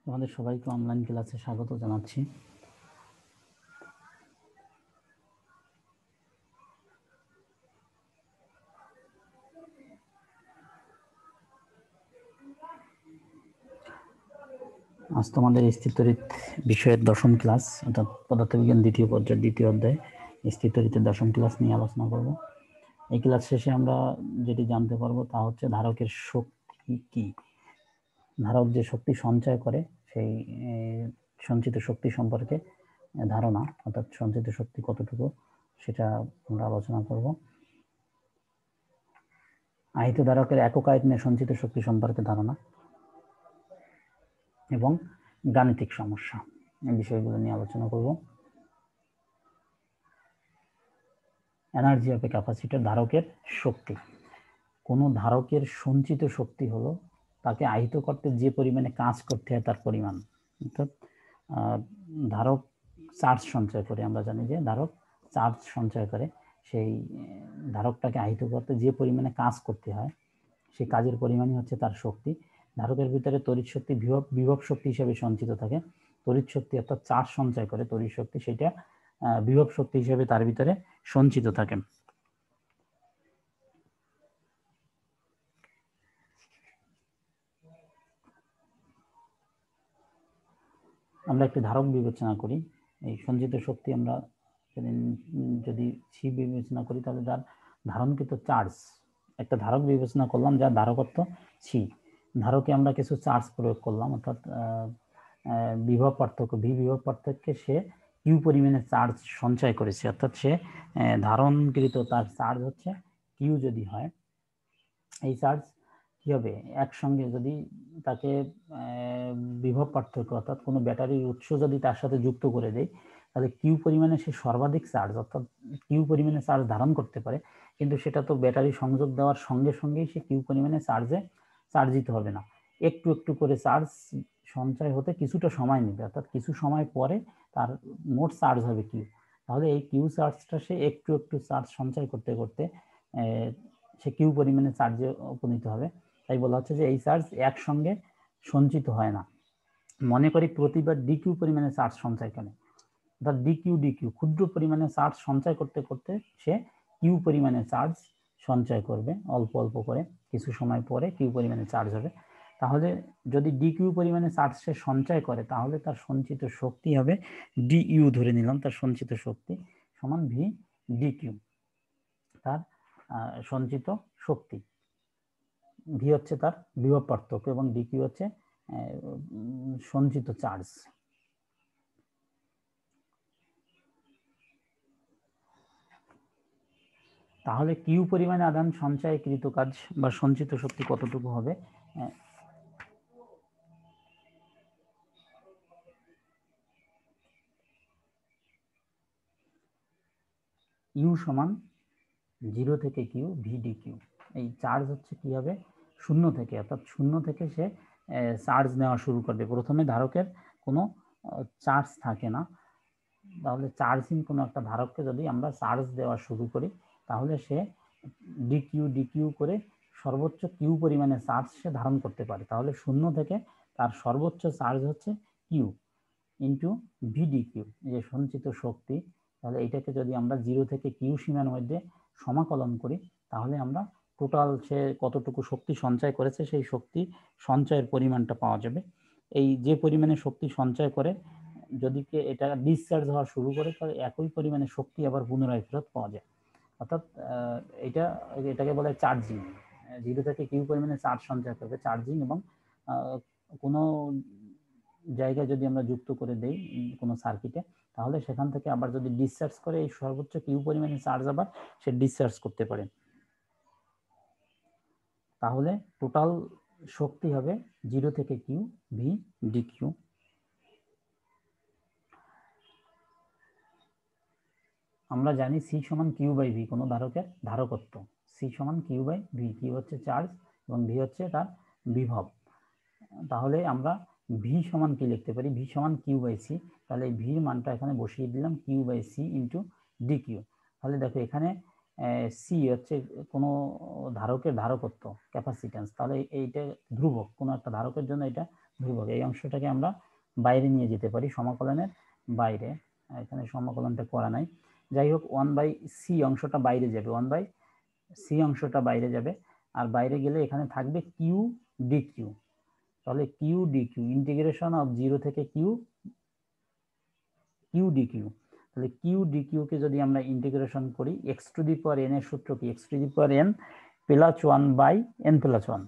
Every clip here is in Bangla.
আমাদের সবাইকে অনলাইন ক্লাসে স্বাগত জানাচ্ছি। আজ তোমাদের স্থিরতরিৎ বিষয়ের দশম ক্লাস, অর্থাৎ পদার্থবিজ্ঞান দ্বিতীয় পর্যায়ের দ্বিতীয় অধ্যায় স্থিরতরিতের দশম ক্লাস নিয়ে আলোচনা করব। এই ক্লাস শেষে আমরা যেটি জানতে পারবো তা হচ্ছে ধারকের শক্তি কি, ধারক যে শক্তি সঞ্চয় করে সেই সঞ্চিত শক্তি সম্পর্কে ধারণা, অর্থাৎ সঞ্চিত শক্তি কতটুকু সেটা আমরা আলোচনা করব। আহিত ধারকের একক আয়তনে সঞ্চিত শক্তি সম্পর্কে ধারণা এবং গাণিতিক সমস্যা, এই বিষয়গুলো নিয়ে আলোচনা করব। এনার্জি অফ এ ক্যাপাসিটর, ধারকের শক্তি। কোন ধারকের সঞ্চিত শক্তি হলো তাকে আহিত করতে যে পরিমাণে কাজ করতে হয় তার পরিমাণ। অর্থাৎ ধারক চার্জ সঞ্চয় করে, আমরা জানি যে ধারক চার্জ সঞ্চয় করে, সেই ধারকটাকে আহিত করতে যে পরিমাণে কাজ করতে হয় সেই কাজের পরিমাণই হচ্ছে তার শক্তি। ধারকের ভিতরে তড়িৎ শক্তি বিভব শক্তি হিসেবে সঞ্চিত থাকে। তড়িৎ শক্তি অর্থাৎ চার্জ সঞ্চয় করে তড়িৎ শক্তি, সেটা বিভব শক্তি হিসেবে তার ভিতরে সঞ্চিত থাকে। আমরা একটি ধারক বিবেচনা করি। এই সঞ্চিত শক্তি আমরা যদি সি বিবেচনা করি তাহলে যার ধারণকৃত চার্জ, একটা ধারক বিবেচনা করলাম যার ধারকত্ব সি, ধারকে আমরা কিছু চার্জ প্রয়োগ করলাম, অর্থাৎ বিভব পার্থক্য ভি বিভব পার্থক্যে সে কিউ পরিমাণে চার্জ সঞ্চয় করেছে, অর্থাৎ সে ধারণকৃত তার চার্জ হচ্ছে কিউ যদি হয়, এই চার্জ কি হবে একসঙ্গে যদি তাকে বিভব পার্থক্য অর্থাৎ কোনো ব্যাটারির উৎস যদি তার সাথে যুক্ত করে দেয় তাহলে কিউ পরিমাণে সে সর্বাধিক চার্জ অর্থাৎ কিউ পরিমাণে চার্জ ধারণ করতে পারে, কিন্তু সেটা তো ব্যাটারি সংযোগ দেওয়ার সঙ্গে সঙ্গেই সে কিউ পরিমাণে চার্জিত হবে না, একটু একটু করে চার্জ সঞ্চয় হতে কিছুটা সময় নেবে, অর্থাৎ কিছু সময় পরে তার মোট চার্জ হবে কিউ। তাহলে এই কিউ চার্জটা সে একটু একটু চার্জ সঞ্চয় করতে করতে সে কিউ পরিমাণে চার্জে উপনীত হবে। তাই বলা হচ্ছে যে এই চার্জ একসঙ্গে সঞ্চিত হয় না। মনে করি প্রতিবার ডিকিউ পরিমাণে চার্জ সঞ্চয় করে, অর্থাৎ ডিকিউ ক্ষুদ্র পরিমাণে চার্জ সঞ্চয় করতে করতে সে কিউ পরিমাণে চার্জ সঞ্চয় করবে, অল্প অল্প করে কিছু সময় পরে কিউ পরিমাণে চার্জ হবে। তাহলে যদি ডিকিউ পরিমাণে চার্জ সে সঞ্চয় করে তাহলে তার সঞ্চিত শক্তি হবে ডিইউ, ধরে নিলাম তার সঞ্চিত শক্তি সমান ভি ডিকিউ, তার সঞ্চিত শক্তি। ভি হচ্ছে তার বিভব পার্থক্য এবং ডিকিউ হচ্ছে সঞ্চিত চার্জ। তাহলে কিউ পরিমাণে আধান সঞ্চয়কৃত কাজ বা সঞ্চিত শক্তি কতটুকু হবে? ইউ সমান 0 থেকে কিউ ভি ডি কিউ। এই চার্জ হচ্ছে কি হবে শূন্য থেকে, অর্থাৎ শূন্য থেকে সে চার্জ নেওয়া শুরু করবে। প্রথমে ধারকের কোনো চার্জ থাকে না, তাহলে চার্জিং কোনো একটা ধারককে যদি আমরা চার্জ দেওয়া শুরু করি তাহলে সে ডিকিউ করে সর্বোচ্চ কিউ পরিমাণে চার্জ সে ধারণ করতে পারে। তাহলে শূন্য থেকে তার সর্বোচ্চ চার্জ হচ্ছে কিউ ইন্টু ভিডি কিউ, যে সঞ্চিত শক্তি। তাহলে এটাকে যদি আমরা 0 থেকে কিউ সীমার মধ্যে সমাকলন করি তাহলে আমরা টোটাল সে কতটুকু শক্তি সঞ্চয় করেছে সেই শক্তি সঞ্চয়ের পরিমাণটা পাওয়া যাবে। এই যে পরিমাণে শক্তি সঞ্চয় করে যদি এটা ডিসচার্জ হওয়া শুরু করে তাহলে একই পরিমাণে শক্তি আবার পুনরায় ফেরত পাওয়া যায়, অর্থাৎ এটাকে বলে চার্জিং। 0 থেকে কিউ পরিমাণে চার্জ সঞ্চয় করবে চার্জিং, এবং কোনো জায়গায় যদি আমরা যুক্ত করে দেই কোনো সার্কিটে তাহলে সেখান থেকে আবার যদি ডিসচার্জ করে এই সর্বোচ্চ কিউ পরিমাণে চার্জ আবার সে ডিসচার্জ করতে পারে। তাহলে টোটাল শক্তি হবে 0 থেকে কিউ ভি ডি কিউ। আমরা জানি সি সমান কিউ বাই ভি কোনো ধারকের ধারকত্ব, সি সমান কিউ বাই ভি, কিউ হচ্ছে চার্জ এবং ভি হচ্ছে তার বিভব। তাহলে আমরা ভি সমান কি লিখতে পারি, ভি সমান কিউ বাই সি। তাহলে এই ভির মানটা এখানে বসিয়ে দিলাম Q by C into D Q. তাহলে দেখো এখানে সি হচ্ছে কোনো ধারকের ধারকত্ব ক্যাপাসিট্যান্স, তাহলে এইটা ধ্রুবক, কোনো একটা ধারকের জন্য এটা ধ্রুবক, এই অংশটাকে আমরা বাইরে নিয়ে যেতে পারি সমাকলনের বাইরে। এখানে সমাকলনটা করা নাই, যাই হোক 1/c অংশটা বাইরে যাবে, 1/c অংশটা বাইরে যাবে, আর বাইরে গেলে এখানে থাকবে কিউ ডি কিউ। তাহলে Q D Q integration of 0 থেকে কিউ ডি কিউ। তাহলে কিউ ডি কিউ কে যদি আমরা ইন্টিগ্রেশন করি, x to the power n এর সূত্র কি? X to the power n plus 1/n+1।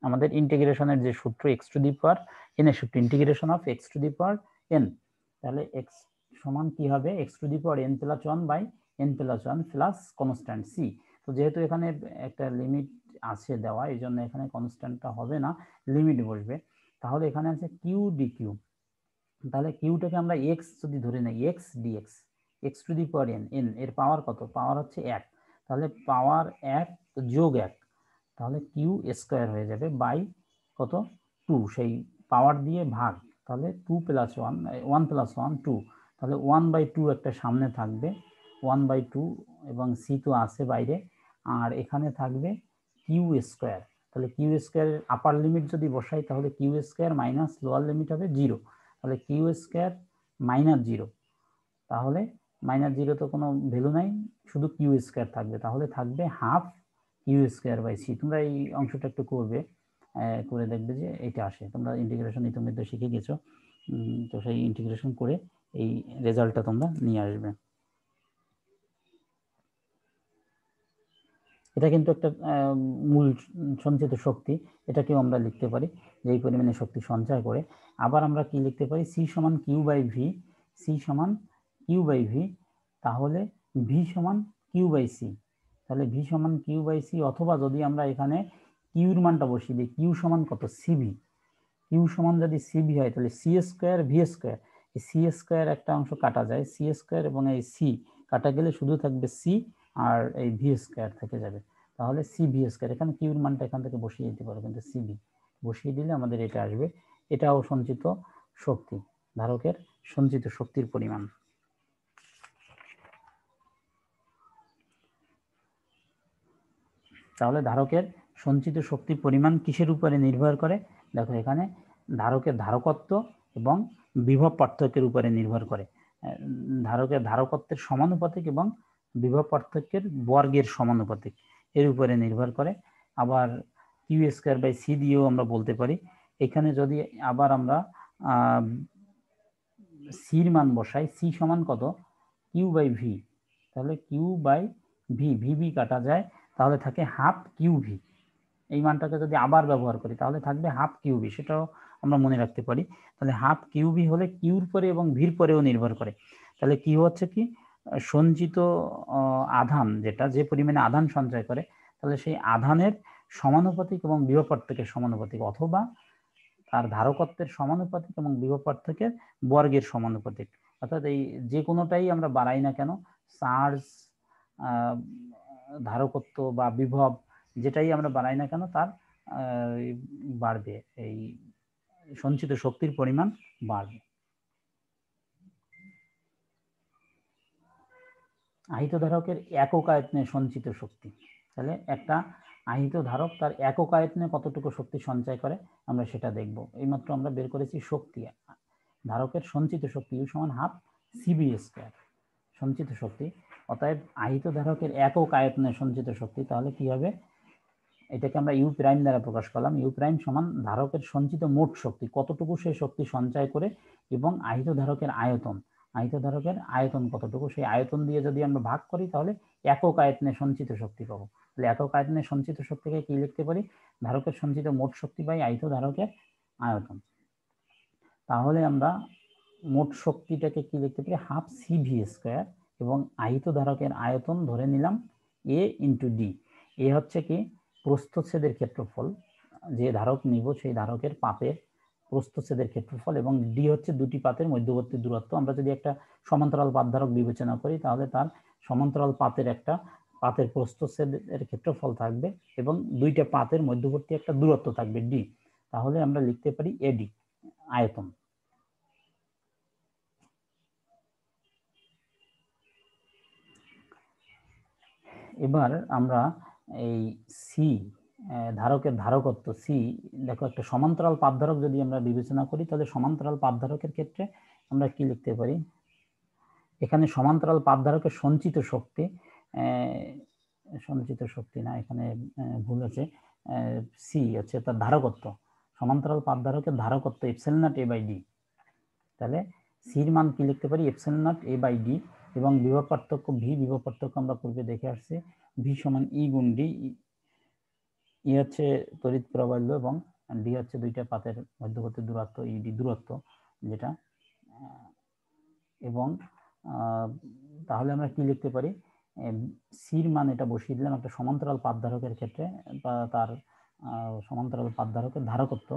আমাদের ইন্টিগ্রেশনের যে সূত্র x to the power n এর সূত্র, integration of x to the power n. তাহলে এক্স সমান কি হবে? X to the power n+1/n+1 plus constant C. তো যেহেতু এখানে একটা লিমিট আছে দেওয়া, এই জন্য এখানে কনস্ট্যান্টটা হবে না, লিমিট বসবে। তাহলে এখানে আছে কিউ ডি কিউ। তাহলে কিউটাকে আমরা এক্স যদি ধরে নেই, x dx, x to the power n এর পাওয়ার কত? পাওয়ার হচ্ছে 1। তাহলে পাওয়ার 1 যোগ 1, তাহলে কিউ স্কোয়ার হয়ে যাবে বাই কত? 2, সেই পাওয়ার দিয়ে ভাগ। তাহলে 2 + 1, 1 + 1 2, তাহলে 1/2 একটা সামনে থাকবে, 1/2, এবং সি তো আছে বাইরে, আর এখানে থাকবে কিউ স্কোয়ার। তাহলে কিউ স্কোয়ারের আপার লিমিট যদি বসাই, তাহলে Q square minus lower limit হবে 0, তাহলে কিউ স্কোয়ার -0। তাহলে -0 তো কোনো ভ্যালু নাই, শুধু কিউ স্কোয়ার থাকবে, তাহলে থাকবে half Q square by C. তোমরা এই অংশটা একটু করবে, করে দেখবে যে এটা আসে। তোমরা ইন্টিগ্রেশন ইতিমধ্যে শিখে গেছো, তো সেই ইন্টিগ্রেশন করে এই রেজাল্টটা তোমরা নিয়ে আসবে। এটা কিন্তু একটা মূল সঞ্চিত শক্তি, এটাকেও আমরা লিখতে পারি যে এই পরিমাণে শক্তি সঞ্চয় করে। আবার আমরা কি লিখতে পারি? সি সমান কিউ বাই ভি, সি সমান কিউ বাই ভি, তাহলে ভি সমান কিউ বাই সি। তাহলে ভি সমান কিউ বাই সি, অথবা যদি আমরা এখানে কিউর মানটা বসিয়ে দিই, কিউ সমান কত? সিভি। কিউ সমান যদি সিভি হয়, তাহলে সি স্কোয়ার ভি স্কোয়ার, এই সি স্কোয়ার একটা অংশ কাটা যায়, সি স্কোয়ার এবং এই সি কাটা গেলে শুধু থাকবে সি, আর এই ভি স্কোয়ার থেকে যাবে। তাহলে সি ভি স্কোয়ার, এখানে কিউর মানটা এখান থেকে বসিয়ে দিতে পারো, কিন্তু সিভি বসিয়ে দিলে আমাদের এটা আসবে। এটাও সঞ্চিত শক্তি, ধারকের সঞ্চিত শক্তির পরিমাণ। তাহলে ধারকের সঞ্চিত শক্তির পরিমাণ কিসের উপরে নির্ভর করে? দেখো এখানে ধারকের ধারকত্ব এবং বিভব পার্থক্যের উপরে নির্ভর করে। ধারকের ধারকত্বের সমানুপাতিক এবং বিভব পার্থক্যের বর্গের সমানুপাতিক, এর উপরে নির্ভর করে। আবার কিউ স্কোয়ার বাই সি দিয়েও আমরা বলতে পারি। এখানে যদি আবার আমরা সির মান বসাই, সি সমান কত? কিউ বাই ভি, তাহলে কিউ বাই ভি, ভি কাটা যায়, তাহলে থাকে হাফ কিউ ভি। এই মানটাকে যদি আবার ব্যবহার করি, তাহলে থাকবে হাফ কিউ ভি, সেটাও আমরা মনে রাখতে পারি। তাহলে হাফ কিউ ভি হলে কিউর পরে এবং ভির পরেও নির্ভর করে। তাহলে কি হচ্ছে কি? সঞ্চিত আধান, যেটা যে পরিমাণে আধান সঞ্চয় করে, তাহলে সেই আধানের সমানুপাতিক এবং বিভব পার্থক্যের সমানুপাতিক, অথবা তার ধারকত্বের সমানুপাতিক এবং বিভব পার্থক্যের বর্গের সমানুপাতিক। অর্থাৎ এই যে কোনোটাই আমরা বাড়াই না কেন, চার্জ, ধারকত্ব বা বিভব, যেটাই আমরা বাড়াই না কেন, তার বাড়বে, এই সঞ্চিত শক্তির পরিমাণ বাড়বে। আহিত ধারকের একক আয়তনে সঞ্চিত শক্তি। তাহলে একটা আহিত ধারক তার একক আয়তনে কতটুকু শক্তি সঞ্চয় করে, আমরা সেটা দেখব। এইমাত্র আমরা বের করেছি শক্তি, ধারকের সঞ্চিত শক্তি ইউ সমান হাফ সিবি স্কোয়ার, সঞ্চিত শক্তি। অতএব আহিত ধারকের একক আয়তনে সঞ্চিত শক্তি, তাহলে কি হবে? এটাকে আমরা ইউ প্রাইম দ্বারা প্রকাশ করলাম, ইউ প্রাইম সমান ধারকের সঞ্চিত মোট শক্তি, কতটুকু সে শক্তি সঞ্চয় করে, এবং আহিত ধারকের আয়তন, আহিত ধারকের আয়তন কতটুকু, সেই আয়তন দিয়ে যদি আমরা ভাগ করি, তাহলে একক আয়তনে সঞ্চিত শক্তি পাবো। তাহলে একক আয়তনে সঞ্চিত শক্তিকে কি লিখতে পারি? ধারকের সঞ্চিত মোট শক্তি বাই আহিত ধারকের আয়তন। তাহলে আমরা মোট শক্তিটাকে কি লিখতে পারি? হাফ সিভি স্কোয়ার, এবং আহিত ধারকের আয়তন ধরে নিলাম এ ইন্টু ডি। এ হচ্ছে কি? প্রস্থচ্ছেদের ক্ষেত্রফল, যে ধারক নিব সেই ধারকের পাতের প্রস্থচ্ছেদের ক্ষেত্রফল, এবং ডি হচ্ছে দুটি পাতের মধ্যবর্তী দূরত্ব। আমরা যদি একটা সমান্তরাল পাত ধারক বিবেচনা করি, তাহলে তার সমান্তরাল পাতের একটা পাতের প্রস্থচ্ছেদের ক্ষেত্রফল থাকবে, এবং দুইটা পাতের মধ্যবর্তী একটা দূরত্ব থাকবে ডি। তাহলে আমরা লিখতে পারি এডি আয়তন। এবার আমরা এই সি ধারকের ধারকত্ব সি, দেখো একটা সমান্তরাল পাপধারক যদি আমরা বিবেচনা করি তাহলে সমান্তরাল পাপধারকের ক্ষেত্রে আমরা কি লিখতে পারি, এখানে সমান্তরাল পাপধারকের সঞ্চিত শক্তি না, এখানে ভুল আছে, সি হচ্ছে তার ধারকত্ব, সমান্তরাল পাপধারকের ধারকত্ব epsilon naught A by D. তাহলে সির মান কি লিখতে পারি, epsilon naught A by D, এবং বিভব পার্থক্য ভি, বিভব পার্থক্য আমরা পূর্বে দেখে আসছি, ভি সমান ই গুণ ডি। ই হচ্ছে তড়িৎ প্রবাল্য এবং ডি হচ্ছে দুইটা পাতের মধ্যবর্তী দূরত্ব, ইডি দূরত্ব যেটা। এবং তাহলে আমরা কি লিখতে পারি, সির মান এটা বসিয়ে দিলাম একটা সমান্তরাল পাপধারকের ক্ষেত্রে, বা তার সমান্তরাল পাপধারকের ধারকত্ব,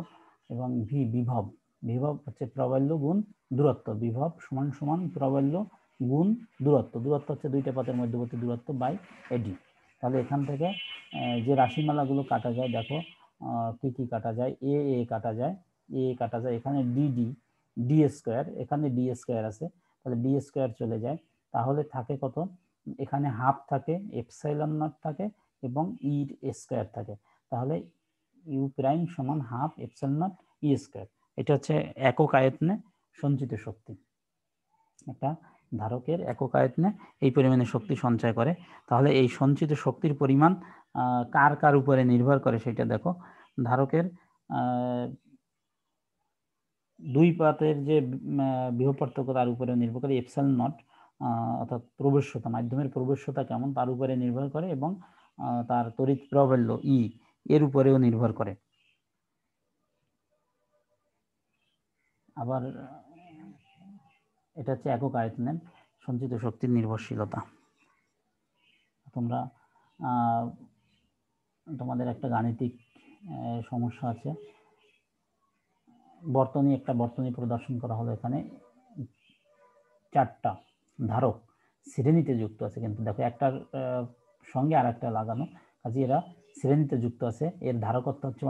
এবং ভি বিভব, বিভব হচ্ছে প্রবাল্য গুণ দূরত্ব, বিভব সমান সমান প্রবাল্য গুণ দূরত্ব, দূরত্ব হচ্ছে দুইটা পাতের মধ্যবর্তী দূরত্ব বাই এডি। তাহলে এখান থেকে যে রাশিমালাগুলো কাটা যায়, দেখো কি কি কাটা যায়, এ কাটা যায়, কাটা যায়, এখানে ডি স্কোয়ার, এখানে ডি স্কোয়ার আছে, তাহলে ডি স্কোয়ার চলে যায়, তাহলে থাকে কত, এখানে হাফ থাকে, এপসাইলন নট থাকে এবং ই স্কোয়ার থাকে, তাহলে ইউ প্রাইম সমান half epsilon not E square. এটা হচ্ছে একক আয়তনে সঞ্চিত শক্তি, একটা ধারকের একক আয়তনে এই পরিমাণে শক্তি সঞ্চয় করে। তাহলে এই সঞ্চিত শক্তির পরিমাণ কার কার উপরে নির্ভর করে সেটা দেখো, ধারকের দুই পাতের যে বিভব পার্থক্য তার উপরে নির্ভর করে, এপসাইলন নট অর্থাৎ প্রবেশ্যতা, মাধ্যমের প্রবেশ্যতা কেমন তার উপরে নির্ভর করে, এবং তার তড়িৎ প্রবাল্য ই এর উপরেও নির্ভর করে। আবার এটা হচ্ছে একক আয়তনের সঞ্চিত শক্তির নির্ভরশীলতা। তোমরা তোমাদের একটা গাণিতিক সমস্যা আছে, একটা বর্তনী প্রদর্শন করা হলো, এখানে 4টা ধারক শ্রেণীতে যুক্ত আছে, কিন্তু দেখো একটার সঙ্গে আর একটা লাগানো, কাজে এরা শ্রেণীতে যুক্ত আছে, এর ধারকত্ব হচ্ছে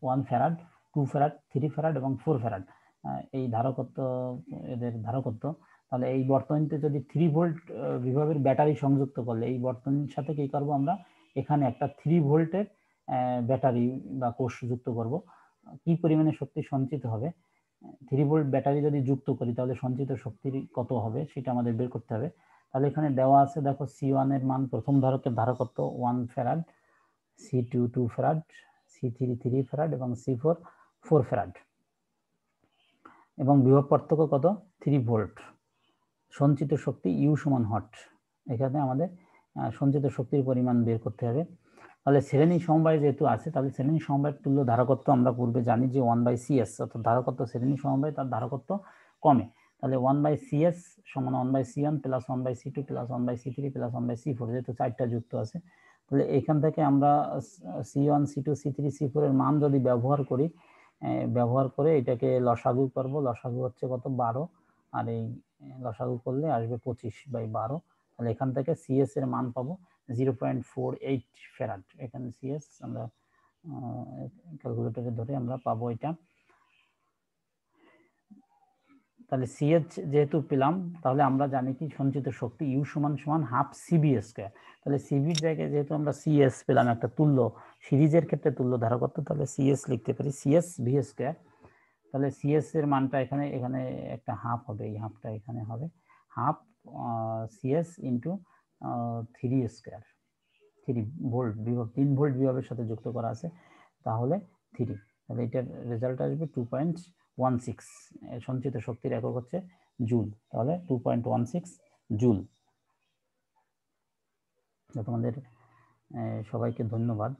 1 ফ্যারাড, 2 ফ্যারাড, 3 ফ্যারাড এবং 4 ফ্যারাড, এই ধারকত্ব, এদের ধারকত্ব। তাহলে এই বর্তনীতে যদি 3 ভোল্ট বিভবের ব্যাটারি সংযুক্ত করলে, এই বর্তনীর সাথে কি করব আমরা, এখানে একটা 3 ভোল্টের ব্যাটারি বা কোষ যুক্ত করব, কি পরিমাণে শক্তি সঞ্চিত হবে, 3 ভোল্ট ব্যাটারি যদি যুক্ত করি তাহলে সঞ্চিত শক্তি কত হবে সেটা আমাদের বের করতে হবে। তাহলে এখানে দেওয়া আছে, দেখো C1 এর মান, প্রথম ধারকের ধারকত্ব 1 farad, C2 2 farad, C3 3 farad এবং C4 4 ফ্যারাড, এবং বিভব পার্থক্য কত, 3 ভোল্ট। সঞ্চিত শক্তি ইউ সমান হট, এখানে আমাদের সঞ্চিত শক্তির পরিমাণ বের করতে হবে। তাহলে শ্রেণী সমবায় যেহেতু আছে, তাহলে শ্রেণী সমবায়ের তুল্য ধারকত্ব আমরা পূর্বে জানি যে 1/CS, অর্থাৎ ধারকত্ব শ্রেণী সমবায় তার ধারকত্ব কমে, তাহলে 1/CS সমান 1/C1 plus 1/C2 plus 1/C3 plus 1/C4, যেহেতু 4টা যুক্ত আছে, তাহলে এখান থেকে আমরা C1 C2 C3 C4 এর মান যদি ব্যবহার করে এটাকে লসাগু করব, লসাগু হচ্ছে কত, 12, আর এই লসাগু করলে আসবে 25/12, তাহলে এখান থেকে CS এর মান পাবো 0.48 ফ্যারাড। এখানে CS আমরা ক্যালকুলেটরে ধরে আমরা পাবো এটা। তাহলে CH যেহেতু পেলাম, তাহলে আমরা জানি কি সঞ্চিত শক্তি ইউ সমান সমান হাফ সিবি স্কয়ার। তাহলে সিবির জায়গায় যেহেতু আমরা CS পেলাম, একটা তুল্য সিরিজের ক্ষেত্রে তুল্য ধারকত্ব, তাহলে CS লিখতে পারি CS ভি স্কয়ার। তাহলে CS এর মানটা এখানে একটা হাফ হবে, এই হাফটা এখানে হবে half CS into 3 square, 3 volt বিভব, 3 ভোল্ট বিভবের সাথে যুক্ত করা আছে, তাহলে 3, তাহলে এটার রেজাল্ট আসবে 2.16। সঞ্চিত শক্তির একক হচ্ছে জুল, তাহলে 2.16 জুল। তোমাদের সবাইকে ধন্যবাদ।